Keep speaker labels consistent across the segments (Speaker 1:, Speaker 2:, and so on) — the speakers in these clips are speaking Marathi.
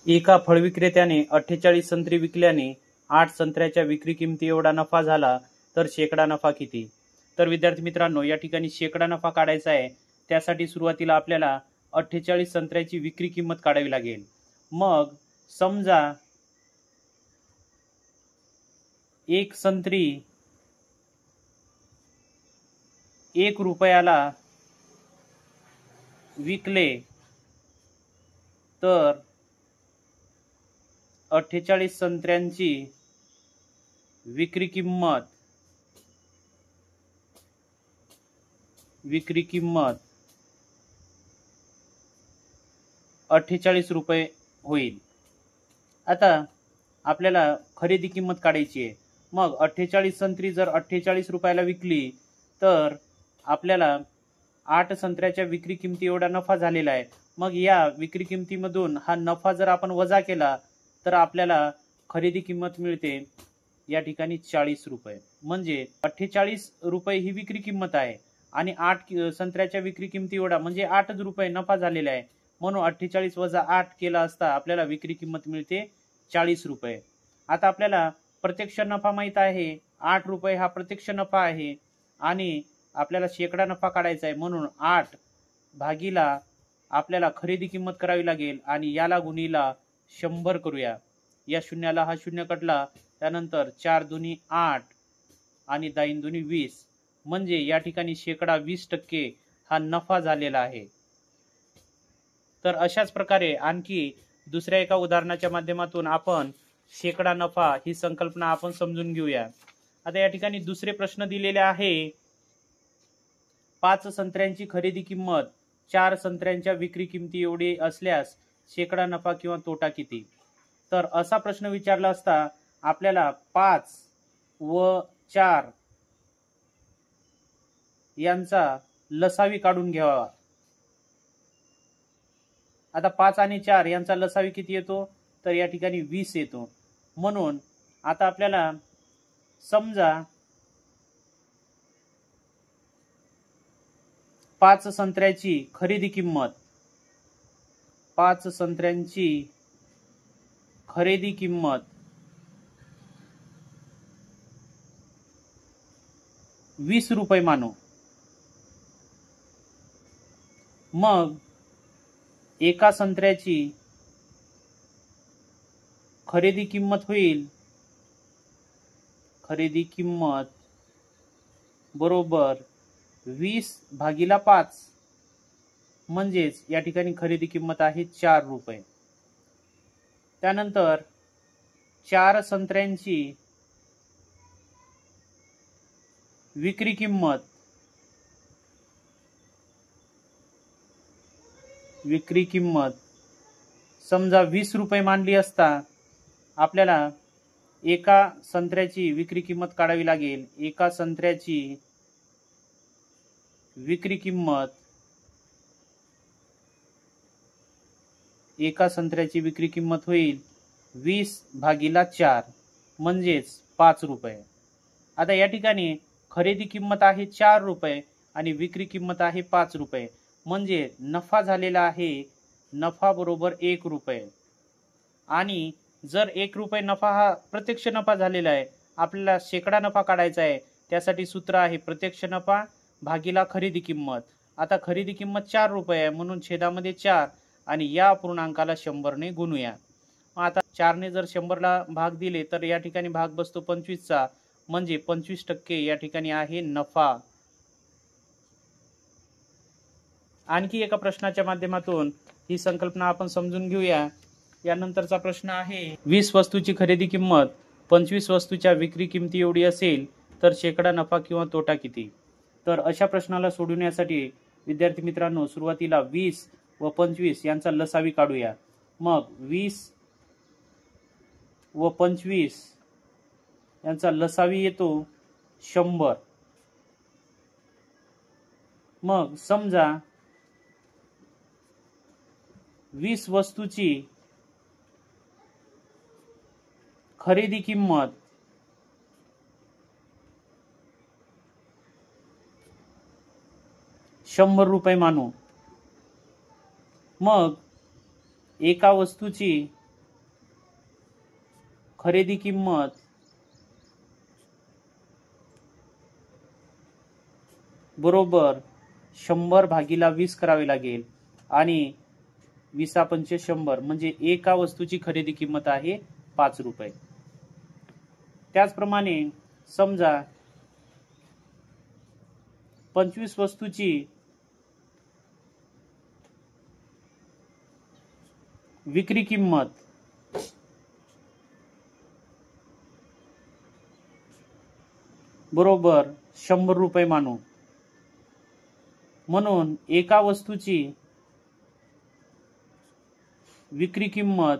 Speaker 1: एका फळविक्रेत्याने 48 संत्री विकल्याने 8 संत्र्याच्या विक्री किमती एवढा नफा झाला तर शेकडा नफा किती? तर विद्यार्थी मित्रांनो, या ठिकाणी शेकडा नफा काढायचा आहे. त्यासाठी सुरुवातीला आपल्याला 48 संत्र्याची विक्री किंमत काढावी लागेल. मग समजा एक संत्री 1 रुपयाला विकले तर 48 संत्र्यांची विक्री किंमत 48 रुपये होईल. आता आपल्याला खरेदी किंमत काढायची आहे. मग 48 संत्री जर 48 रुपयाला विकली तर आपल्याला 8 संत्र्याच्या विक्री किमती एवढा नफा झालेला आहे. मग या विक्री किमतीमधून हा नफा जर आपण वजा केला तर आपल्याला खरेदी किंमत मिळते या ठिकाणी 40 रुपये. म्हणजे 48 रुपये ही विक्री किंमत आहे आणि 8 संत्र्याच्या विक्री किमती एवढा म्हणजे 8 रुपये नफा झालेला आहे. म्हणून 48 वजा 8 केला असता आपल्याला विक्री किंमत मिळते 40 रुपये. आता आपल्याला प्रत्यक्ष नफा माहित आहे, 8 रुपये हा प्रत्यक्ष नफा आहे आणि आपल्याला शेकडा नफा काढायचा आहे. म्हणून 8 भागीला आपल्याला खरेदी किंमत करावी लागेल आणि याला गुणीला 100 करूया. या शून्याला हा शून्य कटला, त्यानंतर 4 दुनी 8 आणि 10 दुनी 20 म्हणजे या ठिकाणी शेकडा 20% हा नफा झालेला आहे. तर अशाच प्रकारे आणखी दुसऱ्या एका उदाहरणाच्या माध्यमातून आपण शेकडा नफा ही संकल्पना आपण समजून घेऊया. आता या ठिकाणी दुसरे प्रश्न दिलेले आहे. 5 संत्र्यांची खरेदी किंमत 4 संत्र्यांच्या विक्री किमती एवढी असल्यास शेकडा नफा किंवा तोटा किती? तर असा प्रश्न विचारला असता आपल्याला 5 व 4 यांचा लसावी काढून घ्यावा. आता 5 आणि 4 यांचा लसावी किती येतो? तर या ठिकाणी 20 येतो. म्हणून आता आपल्याला समजा 5 संत्र्याची खरेदी किंमत 5 संत्र्यांची खरेदी किंमत 20 रुपये मानू. मग एका संत्र्याची खरेदी किंमत होईल खरेदी किंमत बरोबर 20 भागीला 5 म्हणजेच या ठिकाणी खरेदी किंमत आहे 4 रुपये. त्यानंतर 4 संत्र्यांची विक्री किंमत समजा 20 रुपये मानली असता आपल्याला एका संत्र्याची विक्री किंमत काढावी लागेल. एका संत्र्याची विक्री किंमत होईल 20 भागीला 4 म्हणजेच 5 रुपये. आता या ठिकाणी खरेदी किंमत आहे 4 रुपये आणि विक्री किंमत आहे 5 रुपये म्हणजे नफा झालेला आहे नफा बरोबर 1 रुपये. आणि जर 1 रुपये नफा हा प्रत्यक्ष नफा झालेला आहे, आपल्याला शेकडा नफा काढायचा आहे. त्यासाठी सूत्र आहे प्रत्यक्ष नफा भागीला खरेदी किंमत. आता खरेदी किंमत 4 रुपये आहे म्हणून छेदामध्ये 4 आणि या पूर्णांकाला 100 ने गुणूया. आता 4 ने जर 100 ला भाग दिले तर या ठिकाणी भाग बसतो 25 चा म्हणजे 25% या ठिकाणी आहे नफा. आणखी एका प्रश्नाच्या माध्यमातून ही संकल्पना आपण समजून घेऊया. यानंतरचा प्रश्न आहे 20 वस्तूची खरेदी किंमत 25 वस्तूच्या विक्री किमती एवढी असेल तर शेकडा नफा किंवा तोटा किती? तर अशा प्रश्नाला सोडवण्यासाठी विद्यार्थी मित्रांनो सुरुवातीला 20 व 25 यांचा लसावी काढूया. मग 20 व 25 यांचा लसावी येतो 100. मग समजा 20 वस्तूची खरेदी किंमत 100 रुपये मानू. मग एका वस्तूची खरेदी किंमत बरोबर 100 भागीला 20 करावी लागेल आणि 20 100 म्हणजे एका वस्तूची खरेदी किंमत आहे 5 रुपये. त्याचप्रमाणे समजा 25 वस्तूची विक्री किंमत बरोबर 100 रुपये मानू. म्हणून एका वस्तूची विक्री किंमत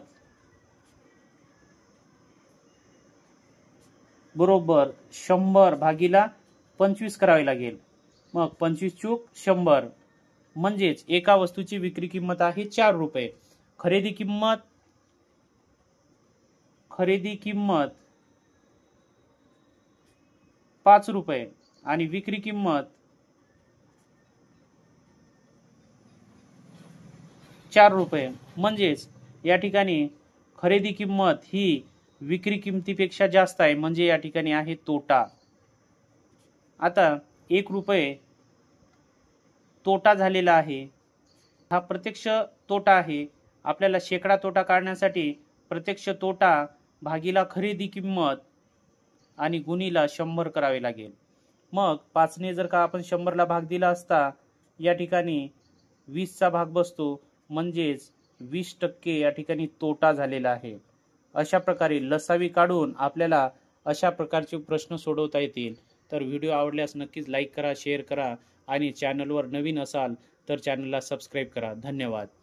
Speaker 1: बरोबर 100 भागीला 25 करावी लागेल. मग 25 चूक 100 म्हणजेच एका वस्तूची विक्री किंमत आहे 4 रुपये. खरेदी किंमत 5 रुपये आणि विक्री किंमत 4 रुपये म्हणजेच या ठिकाणी खरेदी किंमत ही विक्री किंमतीपेक्षा जास्त आहे म्हणजे या ठिकाणी आहे तोटा. आता 1 रुपये तोटा झालेला आहे. हा प्रत्यक्ष तोटा आहे. आपल्याला शेकडा तोटा काढण्यासाठी प्रत्यक्ष तोटा भागीला खरेदी किंमत आणि गुणीला 100 करावे लागेल. मग 5 ने जर का आपण 100 ला भाग दिला असता या ठिकाणी 20 चा भाग बसतो म्हणजेच 20% या ठिकाणी तोटा झालेला आहे. अशा प्रकारे लसावी काढून आपल्याला अशा प्रकारचे प्रश्न सोडवता येतील. तर व्हिडिओ आवडल्यास नक्कीच लाईक करा, शेअर करा आणि चॅनलवर नवीन असाल तर चॅनलला सबस्क्राईब करा. धन्यवाद.